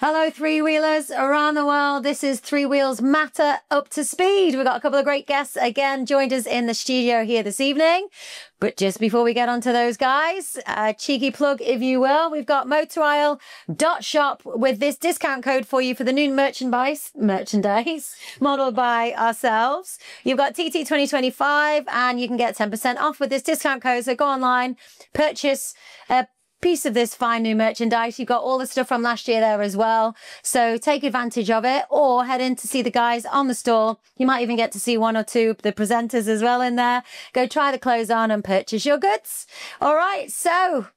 Hello, three-wheelers around the world. This is Three Wheels Matter Up to Speed. We've got a couple of great guests again joined us in the studio here this evening. But just before we get on to those guys, a cheeky plug, if you will, we've got motorisle.shop with this discount code for you for the new merchandise modeled by ourselves. You've got TT 2025 and you can get 10% off with this discount code. So go online, purchase a piece of this fine new merchandise. You've got all the stuff from last year there as well, so take advantage of it, or head in to see the guys on the stall. You might even get to see one or two of the presenters as well in there. Go try the clothes on and purchase your goods. All right, so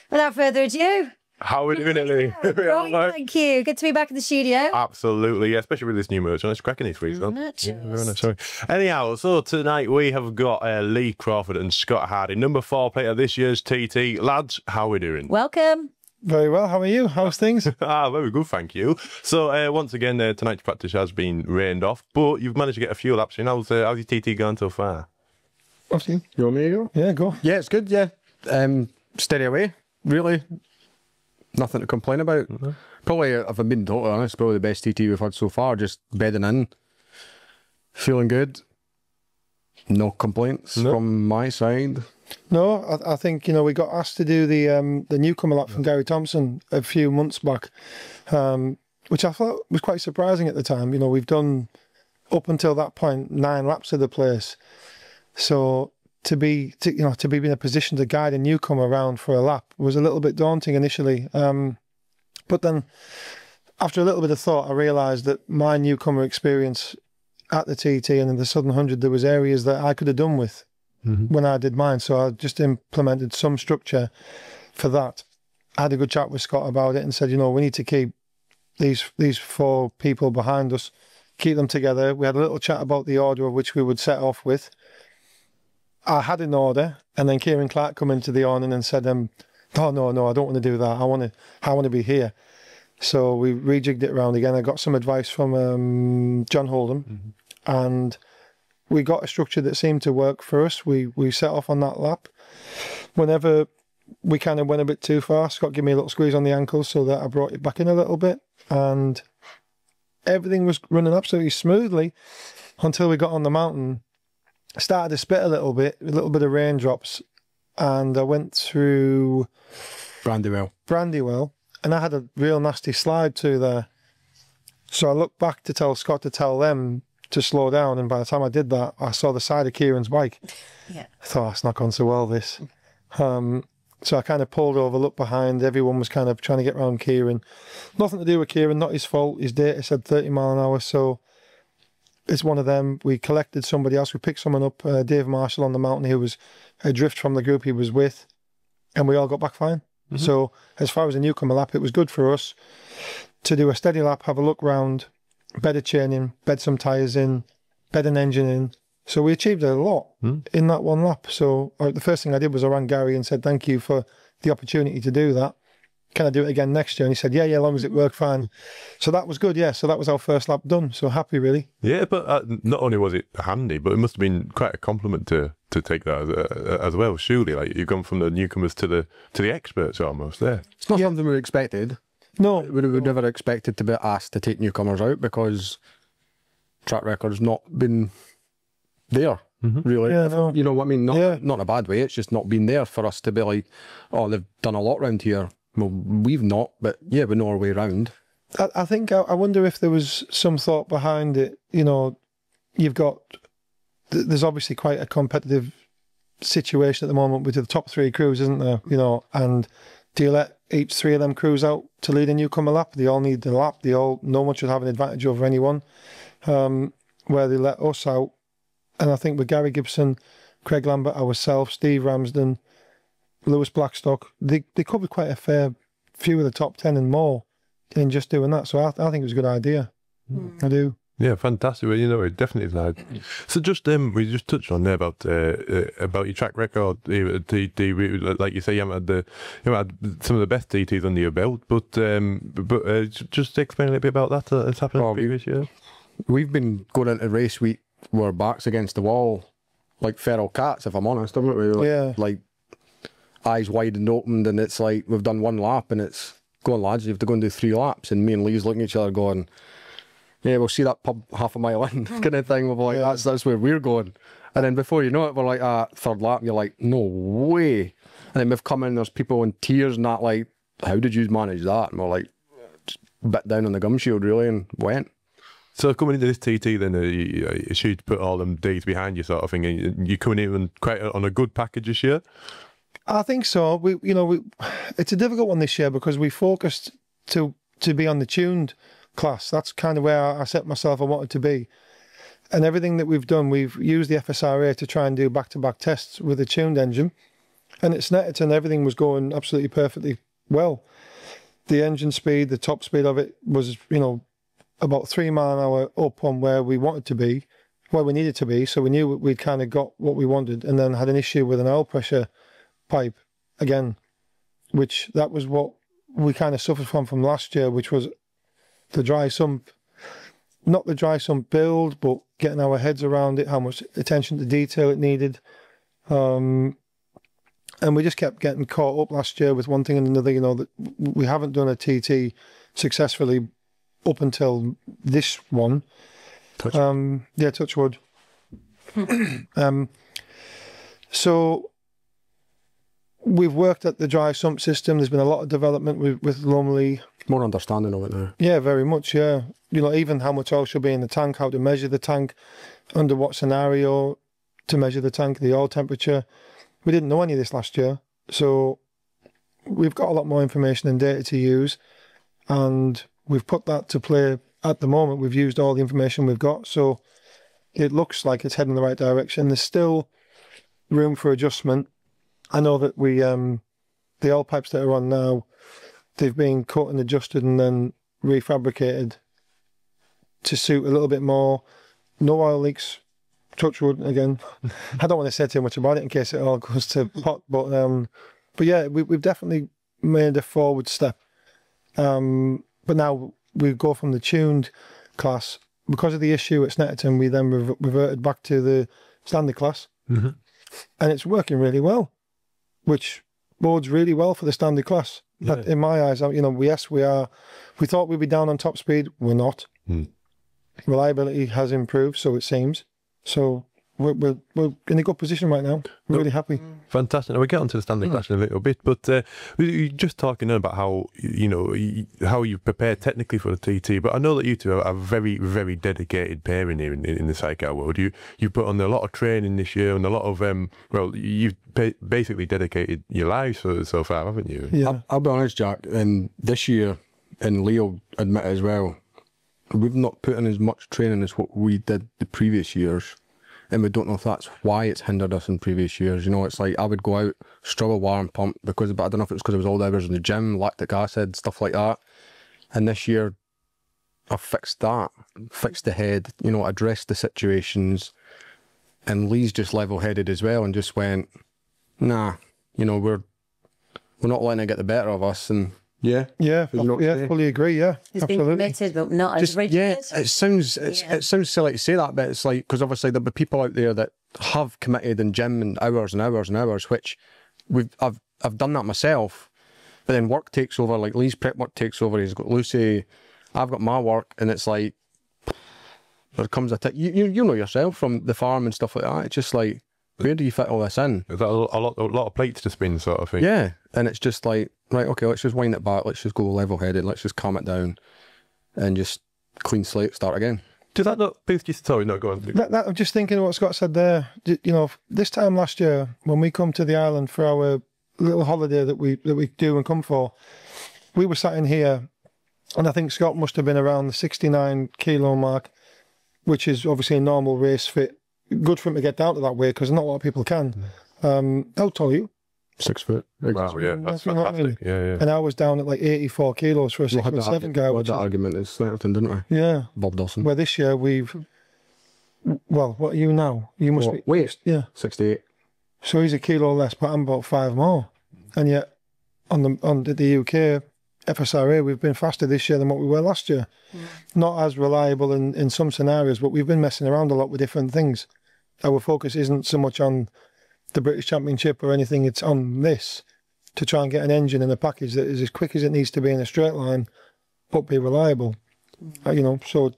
without further ado, how are we doing, Hailey? Right, thank you. Good to be back in the studio. Absolutely, yeah, especially with this new merch. It's cracking these weeks, though. Yeah, very nice. Sorry. Anyhow, so tonight we have got Lee Crawford and Scott Hardie, number 4 plate of this year's TT. Lads, how are we doing? Welcome. Very well. How are you? How's things? Very good, thank you. So once again, tonight's practice has been rained off, but you've managed to get a few laps in. How's your TT gone so far? You want me to go? Yeah, go. Yeah, it's good, yeah. Steady away, really. Nothing to complain about. Mm-hmm. Probably, if I'm being totally honest, probably the best TT we've had so far. Just bedding in, feeling good. No complaints from my side. No, I think, you know, we got asked to do the newcomer lap from Gary Thompson a few months back, which I thought was quite surprising at the time. You know, we've done up until that point 9 laps of the place, so to be in a position to guide a newcomer around for a lap was a little bit daunting initially. But then after a little bit of thought, I realised that my newcomer experience at the TT and in the Southern 100, there was areas that I could have done with when I did mine. So I just implemented some structure for that. I had a good chat with Scott about it and said, you know, we need to keep these 4 people behind us, keep them together. We had a little chat about the order of which we would set off with. I had an order, and then Kieran Clark come into the awning and said, no, I don't want to do that. I want to be here. So we rejigged it around again. I got some advice from John Holdham, and we got a structure that seemed to work for us. We set off on that lap. Whenever we kind of went a bit too far, Scott gave me a little squeeze on the ankles so that I brought it back in a little bit, and everything was running absolutely smoothly until we got on the mountain. Started to spit a little bit of raindrops, and I went through Brandywell, and I had a real nasty slide too there. So I looked back to tell Scott to tell them to slow down, and by the time I did that, I saw the side of Kieran's bike. Yeah. I thought, it's not gone so well, this. So I kind of pulled over, looked behind. Everyone was kind of trying to get around Kieran. Nothing to do with Kieran, not his fault. His data said 30 mile an hour, so it's one of them. We collected somebody else. We picked someone up, Dave Marshall on the mountain, who was adrift from the group he was with, and we all got back fine. So as far as a newcomer lap, it was good for us to do a steady lap, have a look round, bed a chain in, bed some tyres in, bed an engine in. So we achieved a lot in that one lap. So the first thing I did was I rang Gary and said, thank you for the opportunity to do that. Can I do it again next year? And he said, yeah, as long as it worked fine. So that was good, yeah. So that was our first lap done. So happy, really. Yeah, but not only was it handy, but it must have been quite a compliment to take that as well, surely. Like, you've gone from the newcomers to the experts almost there. It's not something we expected. No. We would never expected to be asked to take newcomers out, because track record's not been there, really. Yeah, no. You know what I mean? Not in a bad way. It's just not been there for us to be like, oh, they've done a lot around here. Well, we've not, but yeah, we know our way around. I think, I wonder if there was some thought behind it. You know, there's obviously quite a competitive situation at the moment with the top 3 crews, isn't there? You know, and do you let each 3 of them crews out to lead a newcomer lap? They all need the lap. No one should have an advantage over anyone. Where they let us out, and I think with Gary Gibson, Craig Lambert, ourselves, Steve Ramsden, Lewis Blackstock, they covered quite a fair few of the top 10 and more in just doing that. So I think it was a good idea. I do. Yeah, fantastic. Well, you know, it definitely is nice. So just we just touched on there about your track record. Like you say, you haven't had some of the best TTs under your belt, but just explain a little bit about that. That's happened previous year. We've been going into race week, we're backs against the wall, like feral cats, if I'm honest, haven't we? Like eyes wide and opened, and it's like we've done one lap and it's go on lads, you have to go and do 3 laps, and me and Lee's looking at each other going, yeah, we'll see that pub half a mile in, kind of thing. We're like, that's where we're going. And then before you know it, we're like, 3rd lap, and you're like, no way. And then we've come in, there's people in tears and that, like, how did you manage that? And we're like, just bit down on the gum shield really, and went. So coming into this TT then, you should put all them days behind you sort of thing, and you're coming in quite on a good package this year? I think so. It's a difficult one this year because we focused to be on the tuned class. That's kind of where I set myself I wanted to be. And everything that we've done, we've used the FSRA to try and do back-to-back tests with a tuned engine. And at Snetterton, everything was going absolutely perfectly well. The engine speed, the top speed of it was, about 3 mile an hour up on where we wanted to be, where we needed to be. So we knew we'd kind of got what we wanted, and then had an issue with an oil pressure pipe again, which that was what we kind of suffered from last year, which was the dry sump, not the dry sump build, but getting our heads around it, how much attention to detail it needed. And we just kept getting caught up last year with one thing and another, that we haven't done a TT successfully up until this one. Touch. Yeah, touch wood. So we've worked at the dry sump system. There's been a lot of development with Lumley. More understanding of it now. Yeah, very much, yeah. Even how much oil should be in the tank, how to measure the tank, under what scenario to measure the tank, the oil temperature. We didn't know any of this last year. So we've got a lot more information and data to use. And we've put that to play at the moment. We've used all the information we've got. So it looks like it's heading in the right direction. There's still room for adjustment. I know that the oil pipes that are on now, they've been cut and adjusted and then refabricated to suit a little bit more. No oil leaks, touch wood again. I don't want to say too much about it in case it all goes to pot, but yeah, we've definitely made a forward step. But now we go from the tuned class. Because of the issue at Snetterton, we then reverted back to the standard class. And it's working really well, which bodes really well for the standard class. Yeah. In my eyes, yes, we are. We thought we'd be down on top speed. We're not. Reliability has improved, so it seems. So we're in a good position right now. We're really happy. Fantastic. Now, we'll get onto the standard class in a little bit, but you're just talking about how how you prepare technically for the TT. But I know that you two are a very, very dedicated pairing here in the Sidecar world. You put on a lot of training this year and a lot of you've basically dedicated your lives so far, haven't you? Yeah. I'll be honest, Jack. And this year, and Leo admit as well, we've not put in as much training as what we did the previous years. And we don't know if that's why it's hindered us in previous years. It's like I would go out, struggle warm pump, but I don't know if it was because it was all the hours in the gym, lactic acid, stuff like that. And this year, I've fixed that, fixed the head, addressed the situations. And Lee's just level-headed as well and just went, nah, we're not letting it get the better of us. And yeah, fully agree. Yeah, He's absolutely. been committed, but not as rigid. Yeah, it sounds silly to say that, but it's like, because obviously there'll be people out there that have committed in gym and hours and hours and hours, which I've done that myself, but then work takes over. Like Lee's prep work takes over. He's got Lucy, I've got my work, and it's like there comes a you know yourself from the farm and stuff like that. It's just like, where do you fit all this in? Is that a lot of plates to spin, sort of thing? Yeah, and it's just like, right, okay, let's just wind it back. Let's just go level-headed. Let's just calm it down, and just clean slate, start again. Does that not? Please, just sorry, no, go on. I'm just thinking what Scott said there. This time last year when we come to the island for our little holiday that we do and come for, we were sat in here, and I think Scott must have been around the 69 kilo mark, which is obviously a normal race fit. Good for him to get down to that weight because not a lot of people can. How tall are you? 6 foot. Wow, yeah, that's You know what I fantastic. mean? Yeah. And I was down at like 84 kilos for a 6'7" guy. We had that argument at Snetterton, didn't we? Yeah. Bob Dawson. Where this year well, what are you now? You must be. Weight? Yeah. 68. So he's a kilo less, but I'm about 5 more. And yet, on the UK FSRA, we've been faster this year than what we were last year. Not as reliable in some scenarios, but we've been messing around a lot with different things. Our focus isn't so much on the British Championship or anything, it's on this. to try and get an engine in a package that is as quick as it needs to be in a straight line, but be reliable. You know, so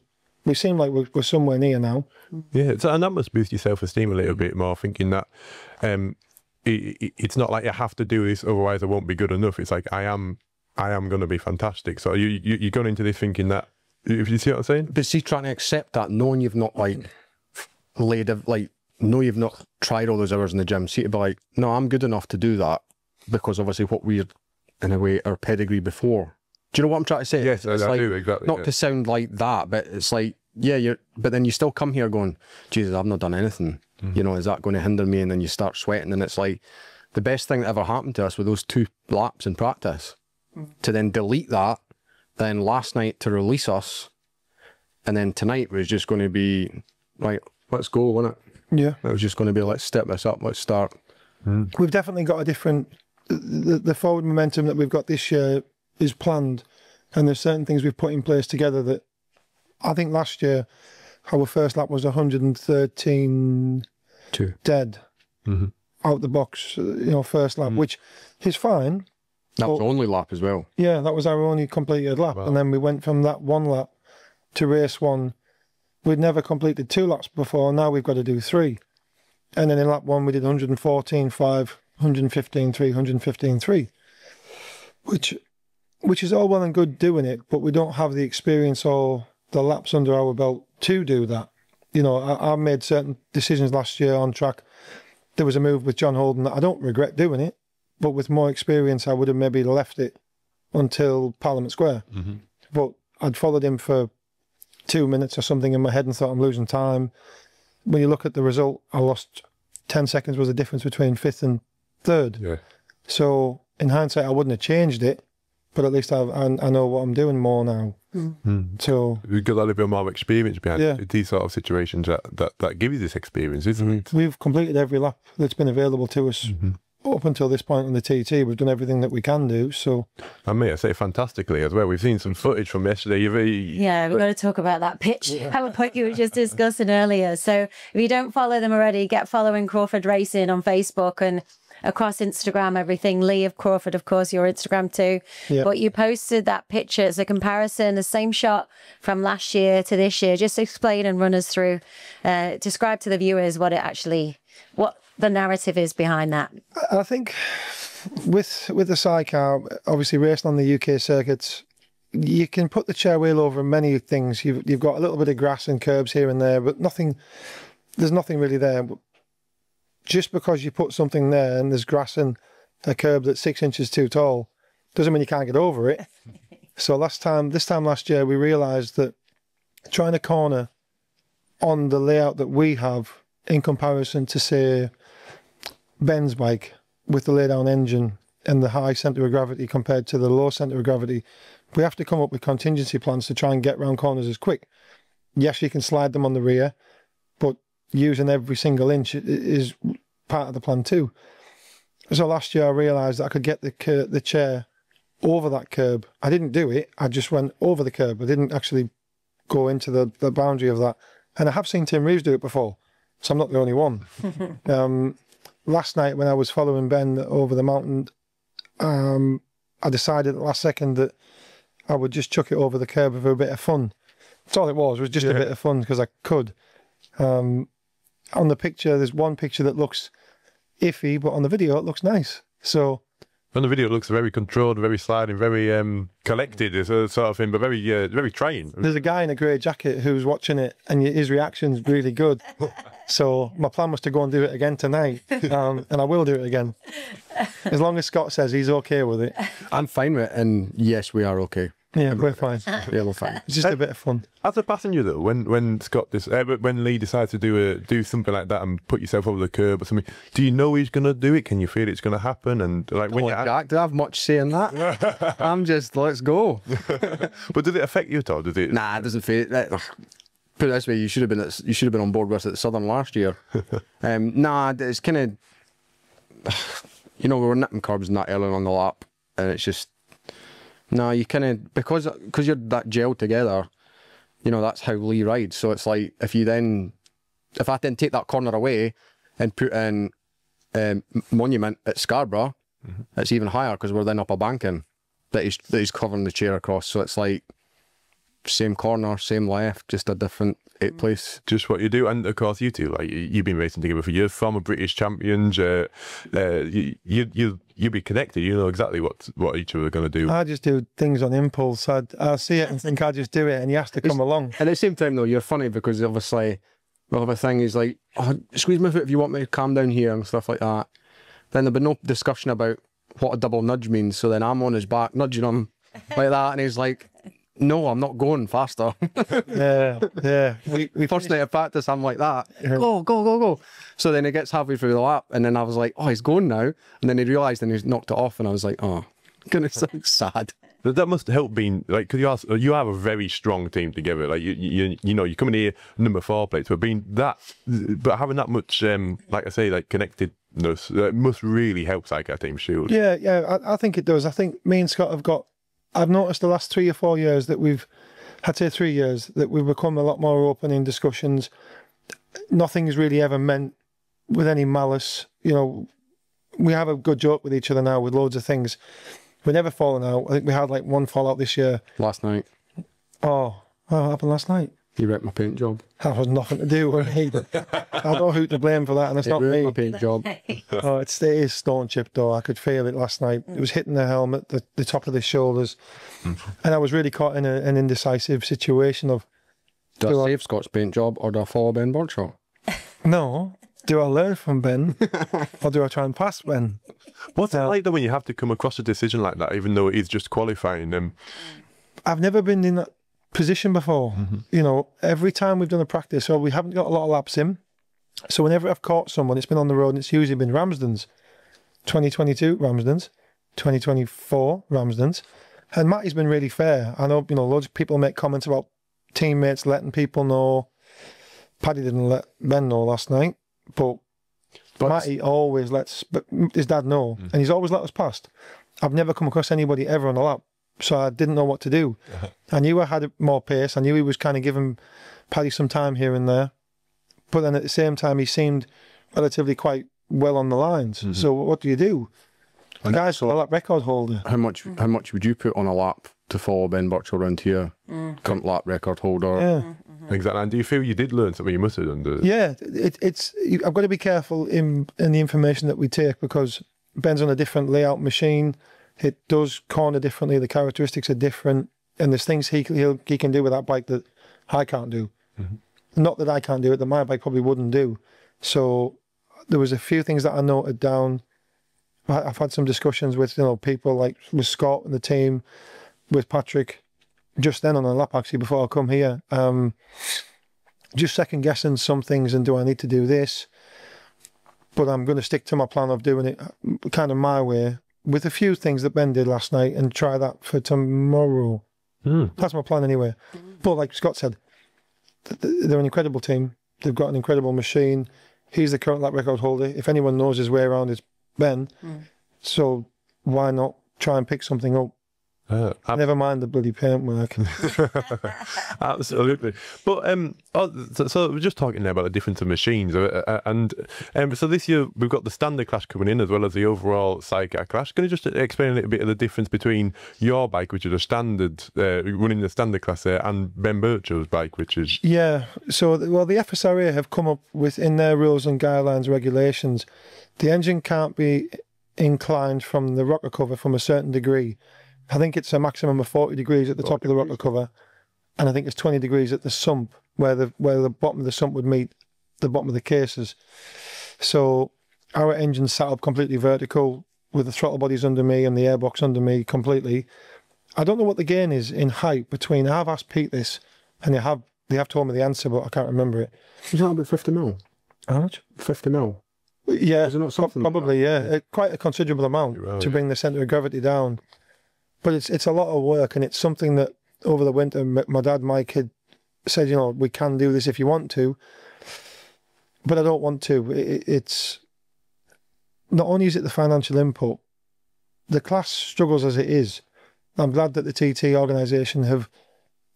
we seem like we're somewhere near now. Yeah, so, and that must boost your self-esteem a little bit more, thinking that it's not like you have to do this, otherwise I won't be good enough. It's like I am going to be fantastic. So you're going into this thinking that, if you see what I'm saying. But see, trying to accept that, knowing you've not like know you've not tried all those hours in the gym. See, to be like, no, I'm good enough to do that because obviously what we're in a way our pedigree before. Do you know what I'm trying to say? Yes, I do, exactly. Not to sound like that, but it's like, yeah, but then you still come here going, Jesus, I've not done anything. You know, is that going to hinder me? And then you start sweating, and it's like the best thing that ever happened to us were those 2 laps in practice. To then delete that, then last night to release us, and then tonight was just going to be like, let's go, wasn't it? Yeah. It was just going to be, let's step this up, let's start. We've definitely got a different, the forward momentum that we've got this year is planned, and there's certain things we've put in place together that I think last year our first lap was 113 dead out the box, you know, first lap, which is fine. That was the only lap as well. Yeah, that was our only completed lap. Wow. And then we went from that 1 lap to race 1. We'd never completed 2 laps before, now we've got to do 3. And then in lap 1 we did 114.5, 115.3, 115.3, which is all well and good doing it, but we don't have the experience or the laps under our belt to do that. You know, I made certain decisions last year on track. There was a move with John Holden that I don't regret doing it, but with more experience I would have maybe left it until Parliament Square. But I'd followed him for 2 minutes or something in my head and thought I'm losing time. When you look at the result, I lost 10 seconds was the difference between 5th and 3rd. Yeah. So in hindsight, I wouldn't have changed it, but at least I know what I'm doing more now. So we've got a little bit more experience behind these sort of situations that give you this experience, isn't it? We've completed every lap that's been available to us. Up until this point on the TT, we've done everything that we can do. So, and may I say, fantastically as well. We've seen some footage from yesterday. Yeah, we've got to talk about that pitch. Have a point you were just discussing earlier. So, if you don't follow them already, get following Crawford Racing on Facebook and across Instagram, everything. Lee of Crawford, of course, your Instagram too. Yeah. But you posted that picture. It's a comparison, the same shot from last year to this year. Just explain and run us through, describe to the viewers what the narrative is behind that. I think with the Sidecar, obviously racing on the UK circuits, you can put the chair wheel over many things. You've got a little bit of grass and curbs here and there, but there's nothing really there. Just because you put something there and there's grass and a curb that's 6 inches too tall, doesn't mean you can't get over it. So this time last year, we realised that trying to corner on the layout that we have in comparison to, say, Ben's bike with the laydown engine and the high centre of gravity compared to the low centre of gravity, we have to come up with contingency plans to try and get round corners as quick. Yes, you can slide them on the rear, but using every single inch is part of the plan too. So last year I realised that I could get the chair over that curb. I didn't do it, I just went over the curb. I didn't actually go into the boundary of that. And I have seen Tim Reeves do it before, so I'm not the only one. Last night when I was following Ben over the mountain, I decided at the last second that I would just chuck it over the curb for a bit of fun. That's all it was just a bit of fun because I could. On the picture, there's one picture that looks iffy, but on the video it looks nice. So on the video it looks very controlled, very sliding, very collected, sort of thing, but very trained. There's a guy in a grey jacket who's watching it, and his reaction's really good. So my plan was to go and do it again tonight, and I will do it again. As long as Scott says he's okay with it. I'm fine with it, and yes, we are okay. Yeah, we're fine. Yeah, we're fine. It's just a bit of fun. As a passenger, though, when Lee decides to do something like that and put yourself over the curb or something, do you know he's going to do it? Can you feel it's going to happen? And like when Jack, do I have much say in that? I'm just let's go. But did it affect you at all? Did it? Nah, it doesn't feel. Put it this way, you should have been on board with us at the Southern last year. Nah, it's kind of, we were nipping curbs and that early on the lap, and it's just. No, you kind of, because you're that gel together, that's how Lee rides. So it's like, if I then take that corner away and put in Monument at Scarborough, it's even higher because we're then up a banking that he's covering the chair across. So it's like same corner, same left, just a different place. Just what you do, and of course you two, like you've been racing together for years, former British champions. You'll be connected. You know exactly what each other are going to do. I just do things on impulse. I see it and think I just do it, and he has to come along. And at the same time, though, you're funny because obviously we'll have a thing. He's like, "Oh, squeeze my foot if you want me to calm down here," and stuff like that. Then there'll be no discussion about what a double nudge means. So then I'm on his back nudging him like that, and he's like, "No, I'm not going faster." Yeah. We First night of practice, I'm like that. Yeah. Go. So then he gets halfway through the lap, and then I was like, "Oh, he's going now." And then he realised, and he's knocked it off, and I was like, "Oh, goodness, that's sad." But that must help being like, because you have a very strong team together. Like you know, you come in here number 4 plates, but having that much, like I say, like connectedness, must really help Sidecar team shield. Yeah. I think it does. I think me and Scott have got. I've noticed the last 3 or 4 years that I'd say 3 years, that we've become a lot more open in discussions. Nothing's really ever meant with any malice. You know, we have a good joke with each other now with loads of things. We're never falling out. I think we had like one fallout this year. Last night. Oh, what happened last night? You wrecked my paint job. That was nothing to do with me. I don't know who to blame for that, and it's not me. My paint job. Oh, it is stone chipped though. I could feel it last night. It was hitting the helmet, the top of the shoulders, and I was really caught in an indecisive situation of. Do I save Scott's paint job or do I follow Ben Birdshaw? No. Do I learn from Ben, or do I try and pass Ben? What's it like though when you have to come across a decision like that, even though it is just qualifying them? I've never been in that position before. You know, every time we've done a practice, so we haven't got a lot of laps in. So whenever I've caught someone, it's been on the road, and it's usually been Ramsden's. 2022 Ramsden's, 2024 Ramsden's, and Matty's been really fair. I know, you know, loads of people make comments about teammates letting people know. Paddy didn't let Ben know last night, but Matty always lets his dad know, and he's always let us past. I've never come across anybody ever on a lap, so I didn't know what to do. I knew I had more pace. I knew he was kind of giving Paddy some time here and there, but then at the same time he seemed relatively quite well on the lines. So what do you do? The guy's a lap record holder. How much would you put on a lap to follow Ben Birdshaw around here? Current lap record holder. Yeah. Exactly. And do you feel you did learn something you must have done? Yeah, I've got to be careful in the information that we take, because Ben's on a different layout machine. It does corner differently. The characteristics are different, and there's things he can do with that bike that I can't do. Not that I can't do it, that my bike probably wouldn't do. So there was a few things that I noted down. I've had some discussions with people like with Scott and the team, with Patrick, just then on a lap actually before I come here. Just second guessing some things, and do I need to do this? But I'm going to stick to my plan of doing it kind of my way, with a few things that Ben did last night, and try that for tomorrow. That's my plan anyway. But like Scott said, they're an incredible team. They've got an incredible machine. He's the current lap record holder. If anyone knows his way around, it's Ben. So why not try and pick something up? Never mind the bloody paintwork. Absolutely. But so we're just talking there about the difference of machines, and so this year we've got the standard clash coming in as well as the overall Sidecar clash. Can you just explain a little bit of the difference between your bike, which is a standard, running the standard class there, and Ben Birchall's bike, which is... Yeah, so the FSRA have come up with, in their rules and guidelines, regulations, the engine can't be inclined from the rocker cover from a certain degree. I think it's a maximum of 40 degrees at the top of the rocker cover, and I think it's 20 degrees at the sump, where the bottom of the sump would meet the bottom of the cases. So our engine's sat up completely vertical, with the throttle bodies under me and the airbox under me completely. I don't know what the gain is in height between... I've asked Pete this, and they have told me the answer, but I can't remember it. Is that about 50 mil? How much? 50 mil. Yeah, is it not something probably, yeah. Quite a considerable amount to bring the centre of gravity down. But it's a lot of work, and it's something that over the winter, my dad, Mike, had said, we can do this if you want to, but I don't want to. It's not only is it the financial input, the class struggles as it is. I'm glad that the TT organisation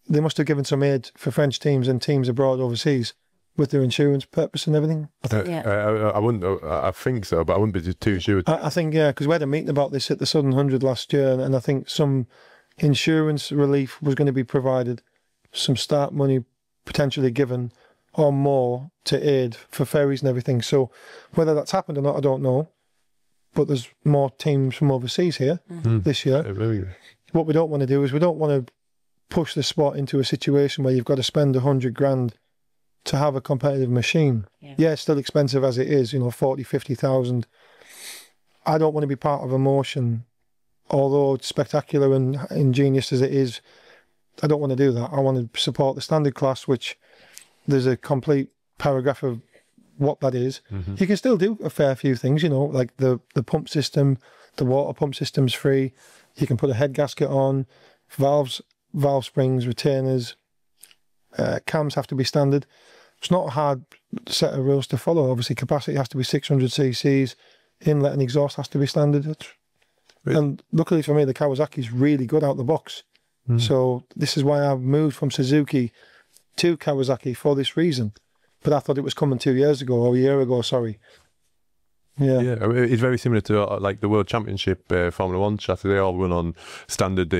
they must have given some aid for French teams and teams abroad overseas, with their insurance purpose and everything. I wouldn't. I think so, but I wouldn't be too sure. I think, yeah, because we had a meeting about this at the Southern 100 last year, and I think some insurance relief was going to be provided, some start money potentially given, or more to aid for ferries and everything. So whether that's happened or not, I don't know. But there's more teams from overseas here this year. What we don't want to do is we don't want to push the sport into a situation where you've got to spend 100 grand to have a competitive machine. Yeah, it's still expensive as it is, you know, 40, 50,000. I don't want to be part of a motion, although it's spectacular and ingenious as it is. I don't want to do that. I want to support the standard class, which there's a complete paragraph of what that is. You can still do a fair few things, you know, like the pump system, the water pump system's free. You can put a head gasket on, valve springs, retainers, cams have to be standard. It's not a hard set of rules to follow. Obviously, capacity has to be 600 cc's, inlet and exhaust has to be standard. And luckily for me, the Kawasaki's really good out the box. So this is why I've moved from Suzuki to Kawasaki for this reason. But I thought it was coming 2 years ago, or a year ago, sorry. Yeah, I mean, it's very similar to like the World Championship Formula One chassis. They all run on standard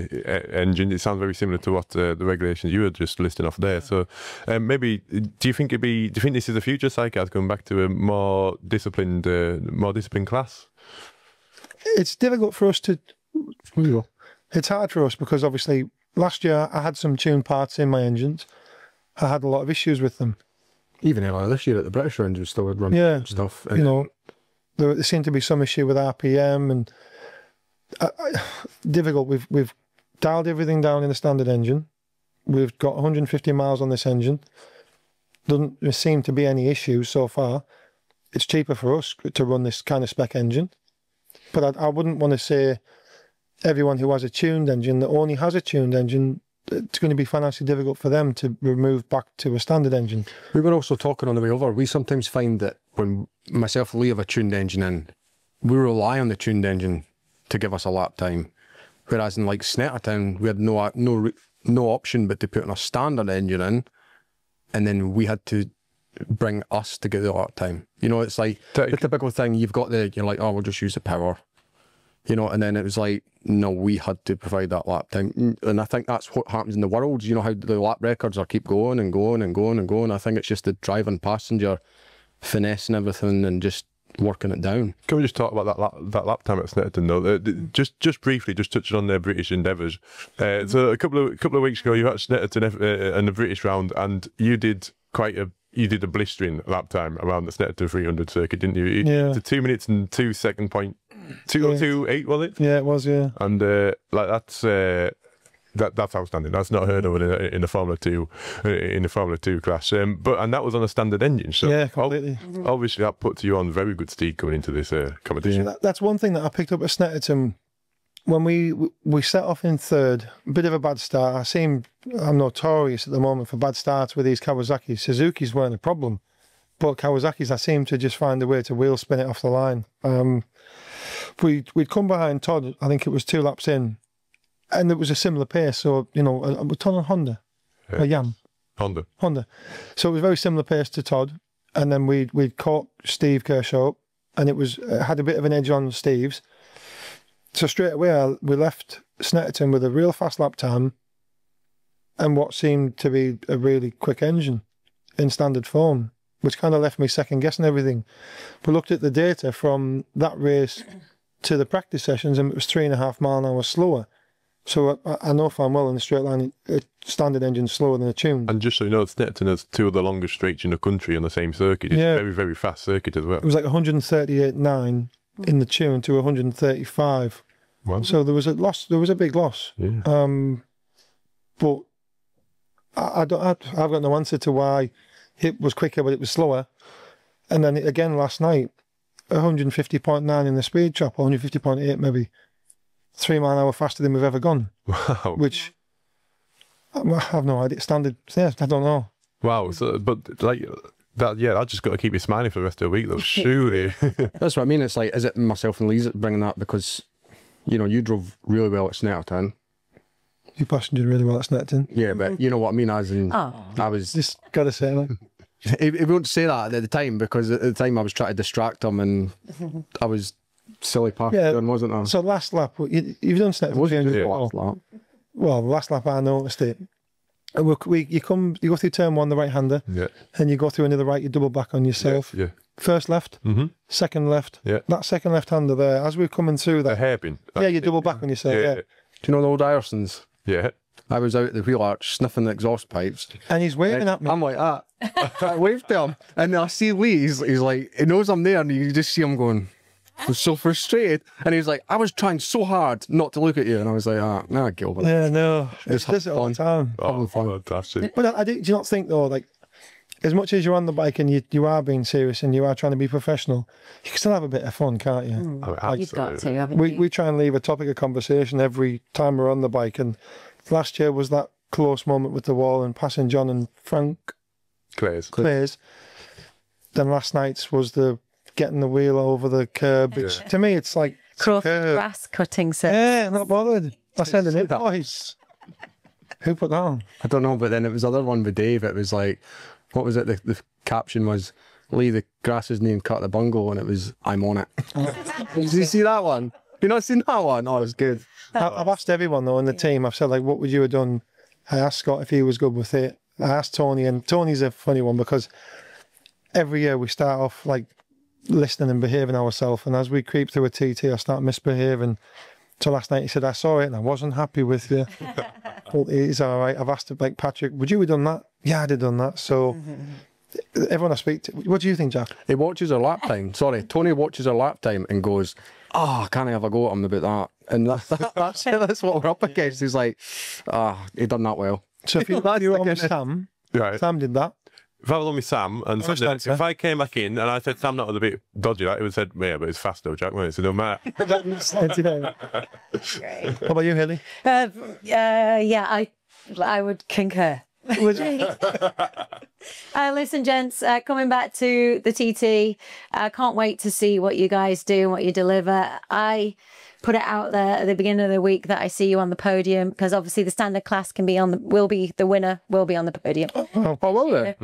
engine. It sounds very similar to what the regulations you were just listing off there. So maybe do you think this is the future, Sidecar, going back to a more disciplined class? It's difficult for us to. It's hard for us because obviously last year I had some tuned parts in my engines. I had a lot of issues with them. Even earlier this year at the British Round, we still had run stuff. You know, there seemed to be some issue with RPM and difficult. We've dialed everything down in the standard engine. We've got 150 miles on this engine. Doesn't seem to be any issues so far. It's cheaper for us to run this kind of spec engine. But I wouldn't want to say everyone who has a tuned engine that only has a tuned engine, it's going to be financially difficult for them to remove back to a standard engine. We were also talking on the way over, we sometimes find that when myself and Lee have a tuned engine in, we rely on the tuned engine to give us a lap time. Whereas in like Snetterton, we had no option but to put in a standard engine in, and then we had to bring us to get the lap time. You know, it's like the typical thing, you're like, oh, we'll just use the power. You know, and then it was like, no, we had to provide that lap time. And I think that's what happens in the world. You know how the lap records are keep going and going and going and going. I think it's just the driving passenger finessing everything and just working it down. Can we just talk about that lap time at Snetterton though? Just briefly, just touching on their British endeavours. So a couple of weeks ago, you were at Snetterton in the British round, and you did a blistering lap time around the Snetterton 300 circuit, didn't you? Yeah. To 2 minutes and 2 second point. 2:08 was it? Yeah, it was. Yeah, and like that's outstanding. That's not heard of in the Formula 2 class. And that was on a standard engine. So yeah, completely. Obviously, that puts you on very good stead going into this competition. That's one thing that I picked up at Snetterton when we set off in third. A bit of a bad start. I'm notorious at the moment for bad starts with these Kawasaki's. Suzuki's weren't a problem, but Kawasaki's, I seem to just find a way to wheel spin it off the line. We'd come behind Todd, I think it was 2 laps in, and it was a similar pace. So, you know, Todd on Honda, a Yam. Honda. So it was a very similar pace to Todd. And then we'd caught Steve Kershaw up, and it had a bit of an edge on Steve's. So straight away, we left Snetterton with a real fast lap time and what seemed to be a really quick engine in standard form, which kind of left me second guessing everything. We looked at the data from that race to the practice sessions, and it was 3.5 mile an hour slower. So I know if I'm well in the straight line, a standard engine's slower than a tuned. And just so you know, Snetterton has 2 of the longest straights in the country on the same circuit. It's a very, very fast circuit as well. It was like 138.9 in the tune to 135. Wow. So there was a loss. There was a big loss. Yeah. But I've got no answer to why it was quicker, but it was slower. And then again last night, 150.9 in the speed trap, 150.8 maybe, 3 mile an hour faster than we've ever gone. Wow. Which I have no idea. Standard, yeah, I don't know. Wow. So, but like that, yeah, I just got to keep you smiling for the rest of the week, though. Surely. That's what I mean. It's like, is it myself and Lee's bringing that because, you know, you drove really well at Snetterton. You passenger really well at Snetterton. Yeah, but you know what I mean, as in, I was just gotta say, like, He won't say that at the time because at the time I was trying to distract him and I was silly doing, wasn't I? So last lap, you've done snap. It wasn't just last lap. Well, last lap I noticed it. And you go through turn one, the right hander, and you go through another right, you double back on yourself. Yeah. First left, second left. Yeah. That second left hander there, as we're coming through that. A hairpin. Yeah, you double back on yourself. Yeah. Do you know the old Iresons? Yeah. I was out at the wheel arch sniffing the exhaust pipes. And he's waving at me. I'm like that. I waved to him. And then I see Lee, he's like, he knows I'm there, and you just see him going, I was so frustrated. And he was like, I was trying so hard not to look at you. And I was like, nah, Gilbert. Yeah, no. It's does it all the time. Oh, fantastic. But do you not think, though, like, as much as you're on the bike and you are being serious and you are trying to be professional, you can still have a bit of fun, can't you? You've got to, haven't you? We try and leave a topic of conversation every time we're on the bike. And last year was that close moment with the wall and passing John and Frank Clays. Then last night's was the getting the wheel over the curb. Which, to me, it's like Crawford grass cutting set. Yeah, not bothered. I said it, boys. Who put that on? I don't know, but then it was the other one with Dave. It was like, what was it? The caption was, Lee, the grass isn't even cut the bungalow, and it was, I'm on it. Did you see that one? You not seen that one? Oh, it was good. I've asked everyone, though, in the team. I've said, like, what would you have done? I asked Scott if he was good with it. I asked Tony, and Tony's a funny one because every year we start off, like, listening and behaving ourselves, and as we creep through a TT, I start misbehaving. So last night he said, I saw it and I wasn't happy with you. Well, he's all right. I've asked him, like, Patrick, would you have done that? Yeah, I'd have done that. So everyone I speak to, what do you think, Jack? He watches our lap time. Sorry, Tony watches our lap time and goes, can I have a go at him about that? And that's what we're up against. He's like, he done that well. So if you were on with Sam, Sam did that. If I was on with Sam, and if I came back in and I said, Sam, that was a bit dodgy, like, he would have said, yeah, but it's fast though, Jack, wasn't it? So no matter. What about you, Hailey? Yeah, I would concur. Would you? Listen, gents, coming back to the TT, I can't wait to see what you guys do and what you deliver. I put it out there at the beginning of the week that I see you on the podium, because obviously the standard class the winner will be on the podium. Oh, will they?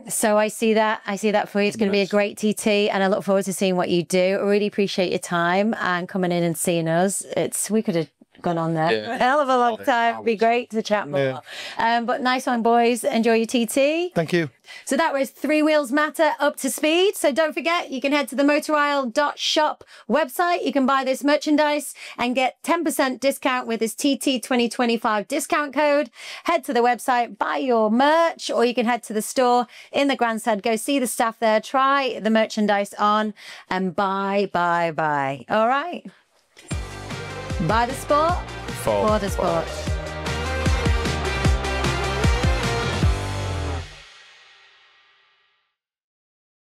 So I see that for you. It's going to be a great TT, and I look forward to seeing what you do. I really appreciate your time and coming in and seeing us. We could have gone on there a hell of a long time. It'd be great to chat more. But nice one, boys. Enjoy your TT. Thank you. So that was Three Wheels Matter Up to Speed. So don't forget, you can head to the motorisle.shop website. You can buy this merchandise and get 10% discount with this TT 2025 discount code. Head to the website, buy your merch, or you can head to the store in the Grandstand. Go see the staff there, try the merchandise on, and buy. All right. Buy the sport for the sport.